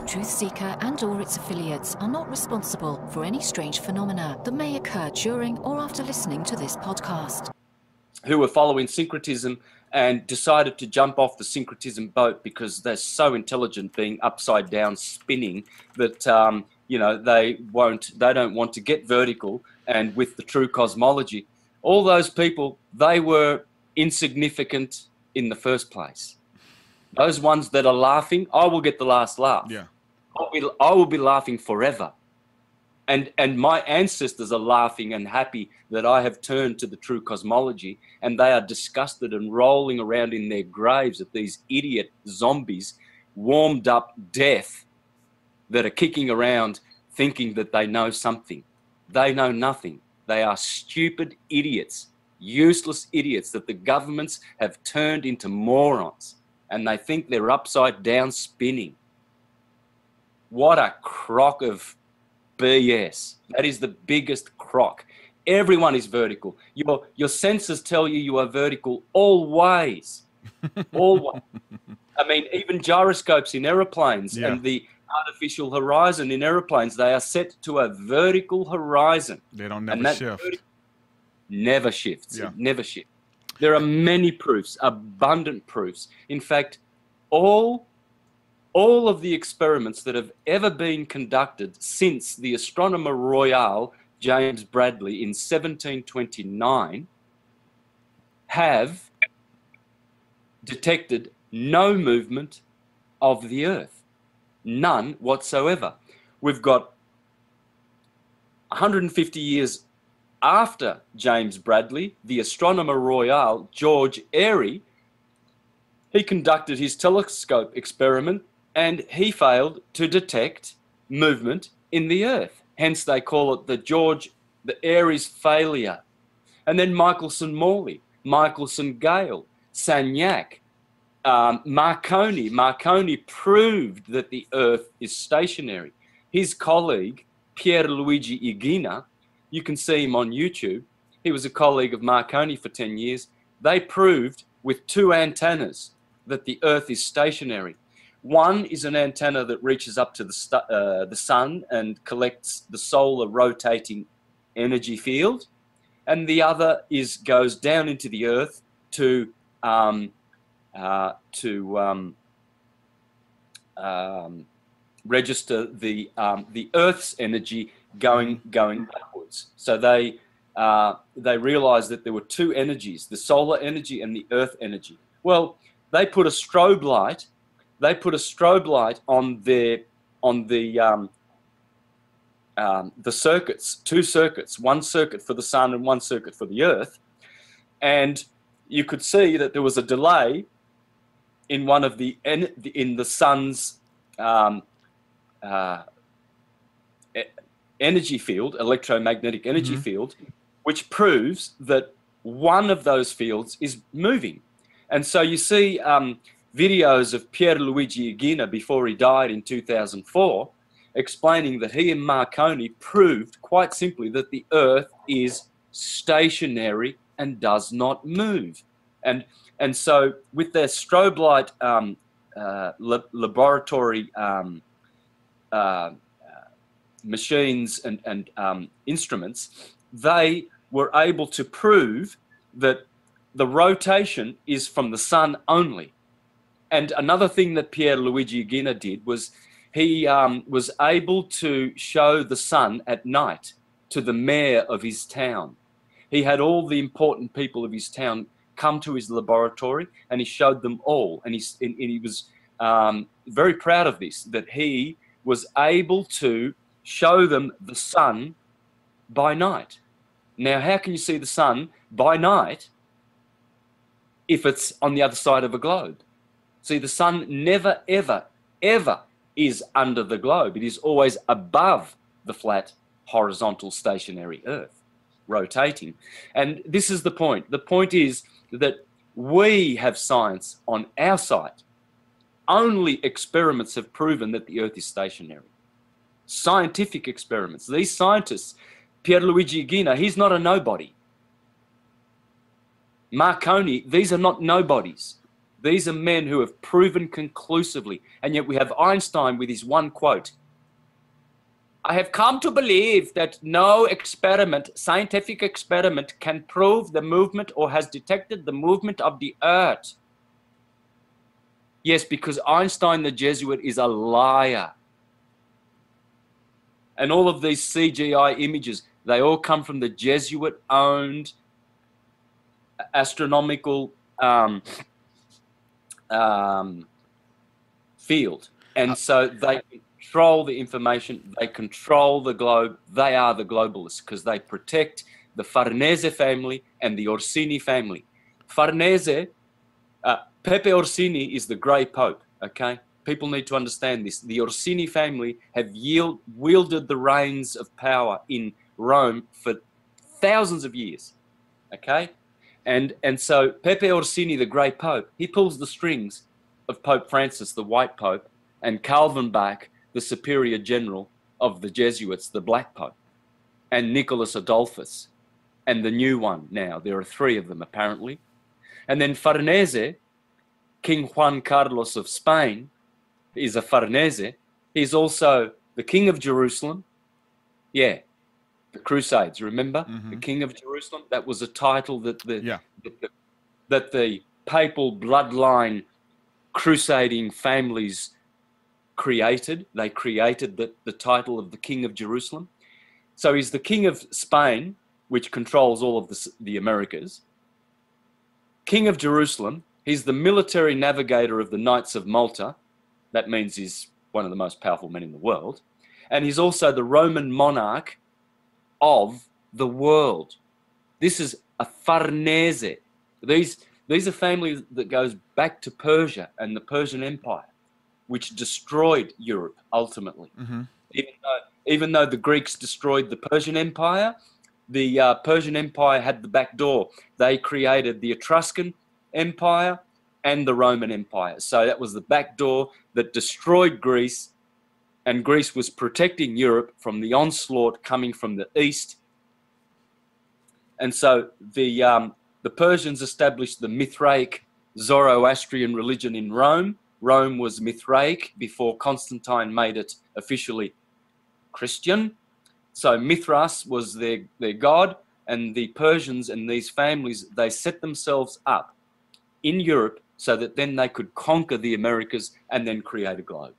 Truth Seeker and/or its affiliates are not responsible for any strange phenomena that may occur during or after listening to this podcast. Who were following syncretism and decided to jump off the syncretism boat because they're so intelligent, being upside down spinning, that you know, they don't want to get vertical and with the true cosmology. All those people, they were insignificant in the first place. Those ones that are laughing, I will get the last laugh. Yeah. I will be laughing forever. And my ancestors are laughing and happy that I have turned to the true cosmology, and they are disgusted and rolling around in their graves at these idiot zombies, warmed up death, that are kicking around thinking that they know something. They know nothing. They are stupid idiots, useless idiots that the governments have turned into morons, and they think they're upside down spinning. What a crock of BS. That is the biggest crock. Everyone is vertical. Your senses tell you you are vertical always. Always. I mean, even gyroscopes in aeroplanes and the artificial horizon in aeroplanes, they are set to a vertical horizon. They don't never shift. Never shifts. Yeah. It never shifts. There are many proofs, abundant proofs. In fact, all of the experiments that have ever been conducted since the Astronomer Royal, James Bradley, in 1729, have detected no movement of the Earth. None whatsoever. We've got 150 years after James Bradley, the Astronomer Royal, George Airy, he conducted his telescope experiment and he failed to detect movement in the Earth. Hence they call it the Airy's failure. And then Michelson-Morley, Michelson-Gale, Sagnac, Marconi. Marconi proved that the Earth is stationary. His colleague, Pierluigi Igina, you can see him on YouTube. He was a colleague of Marconi for 10 years. They proved with two antennas that the Earth is stationary. One is an antenna that reaches up to the sun and collects the solar rotating energy field, and the other goes down into the Earth to register the Earth's energy going backwards. So they realized that there were two energies, the solar energy and the Earth energy. Well, they put a strobe light. They put a strobe light on the circuits, two circuits, one circuit for the sun and one circuit for the Earth, and you could see that there was a delay in one of the sun's energy field, electromagnetic energy field, which proves that one of those fields is moving. And so you see videos of Pierluigi Igina before he died in 2004, explaining that he and Marconi proved quite simply that the Earth is stationary and does not move. And so with their strobe light laboratory machines and instruments, they were able to prove that the rotation is from the sun only. And another thing that Pierluigi Igina did was he was able to show the sun at night to the mayor of his town. He had all the important people of his town come to his laboratory, and he showed them all. And he was very proud of this, that he was able to show them the sun by night. Now, how can you see the sun by night if it's on the other side of a globe? See, the sun never, ever, ever is under the globe. It is always above the flat, horizontal, stationary Earth, rotating. And this is the point. The point is that we have science on our side. Only experiments have proven that the Earth is stationary. Scientific experiments. These scientists, Pierluigi Igina, he's not a nobody. Marconi, these are not nobodies. These are men who have proven conclusively, and yet we have Einstein with his one quote. I have come to believe that no experiment, scientific experiment, can prove the movement or has detected the movement of the earth. Yes, because Einstein the Jesuit is a liar. And all of these CGI images, they all come from the Jesuit-owned astronomical field. And so they control the information, they control the globe, they are the globalists because they protect the Farnese family and the Orsini family. Farnese, Pepe Orsini is the grey pope, okay? People need to understand this. The Orsini family have wielded the reins of power in Rome for thousands of years, okay? And so Pepe Orsini, the grey pope, he pulls the strings of Pope Francis, the white pope, and Calvin Bach, the superior general of the Jesuits, the black pope, and Nicholas Adolphus, and the new one now. There are 3 of them, apparently. And then Farnese, King Juan Carlos of Spain, is a Farnese. He's also the King of Jerusalem. Yeah, the Crusades, remember? The King of Jerusalem? That was a title that the papal bloodline crusading families created. They created the title of the King of Jerusalem. So he's the King of Spain, which controls all of the Americas. King of Jerusalem. He's the military navigator of the Knights of Malta. That means he's one of the most powerful men in the world. And he's also the Roman monarch of the world. This is a Farnese. These are families that goes back to Persia and the Persian Empire, which destroyed Europe ultimately. Even though the Greeks destroyed the Persian Empire, the Persian Empire had the back door. They created the Etruscan Empire and the Roman Empire. So that was the back door that destroyed Greece, and Greece was protecting Europe from the onslaught coming from the east. And so the Persians established the Mithraic Zoroastrian religion in Rome. Rome was Mithraic before Constantine made it officially Christian. So Mithras was their god, and the Persians and these families, they set themselves up in Europe so that then they could conquer the Americas and then create a globe.